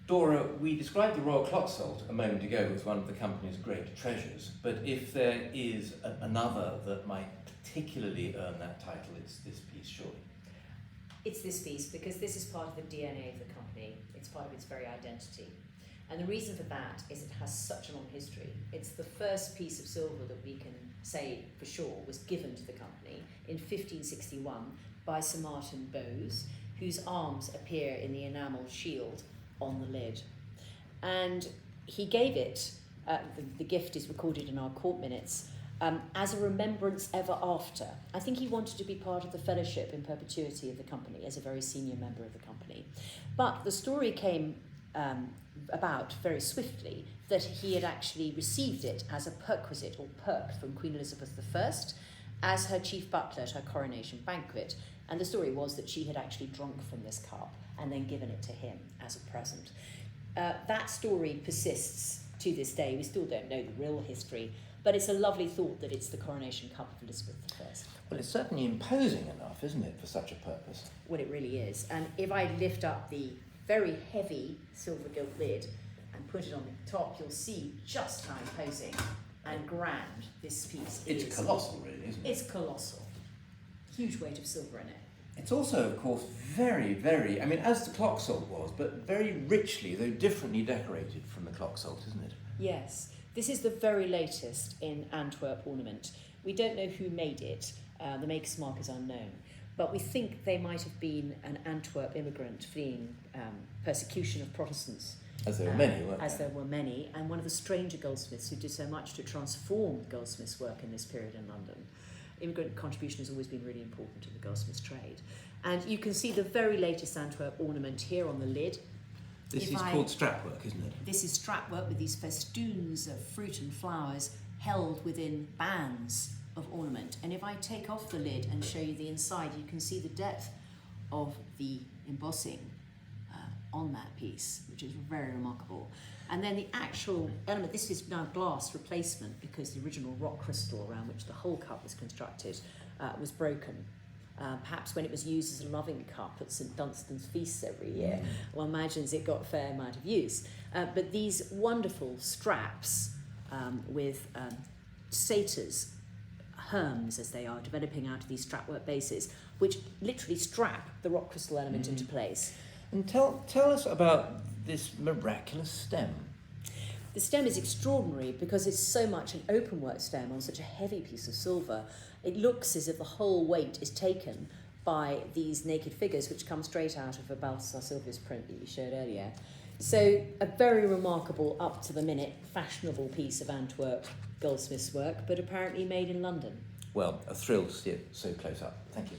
Dora, we described the Royal Clockselt a moment ago as one of the company's great treasures, but if there is another that might particularly earn that title, it's this piece, surely. It's this piece because this is part of the DNA of the company. It's part of its very identity. And the reason for that is it has such a long history. It's the first piece of silver that we can say for sure was given to the company in 1561 by Sir Martin Bowes, whose arms appear in the enamelled shield on the lid. And he gave it, the gift is recorded in our court minutes, as a remembrance ever after. I think he wanted to be part of the fellowship in perpetuity of the company as a very senior member of the company. But the story came about very swiftly that he had actually received it as a perquisite or perk from Queen Elizabeth I as her chief butler at her coronation banquet. And the story was that she had actually drunk from this cup and then given it to him as a present. That story persists to this day. We still don't know the real history, but it's a lovely thought that it's the coronation cup of Elizabeth I. Well, it's certainly imposing enough, isn't it, for such a purpose? Well, it really is. And if I lift up the very heavy silver gilt lid and put it on the top, you'll see just how imposing and grand this piece is. It's colossal, really, isn't it? It's colossal. Huge weight of silver in it. It's also, of course, very, very, I mean, as the Clockselt was, but very richly, though differently decorated from the Clockselt, isn't it? Yes. This is the very latest in Antwerp ornament. We don't know who made it. The maker's mark is unknown. But we think they might have been an Antwerp immigrant fleeing persecution of Protestants. As there were many, weren't As there? there were many, and one of the stranger goldsmiths who did so much to transform goldsmiths' work in this period in London. Immigrant contribution has always been really important to the goldsmiths' trade. And you can see the very latest Antwerp ornament here on the lid. This is called strapwork, isn't it? This is strapwork with these festoons of fruit and flowers held within bands of ornament. And if I take off the lid and show you the inside, you can see the depth of the embossing on that piece, which is very remarkable. And then the actual element, this is now glass replacement because the original rock crystal around which the whole cup was constructed was broken. Perhaps when it was used as a loving cup at St Dunstan's feasts every year, one imagines it got a fair amount of use. But these wonderful straps with satyrs, herms as they are, developing out of these strapwork bases, which literally strap the rock crystal element into place. And tell us about this miraculous stem. The stem is extraordinary because it's so much an openwork stem on such a heavy piece of silver. It looks as if the whole weight is taken by these naked figures, which come straight out of a Balthasar Silvius print that you showed earlier. So a very remarkable, up-to-the-minute, fashionable piece of Antwerp goldsmith's work, but apparently made in London. Well, a thrill to see it so close up. Thank you.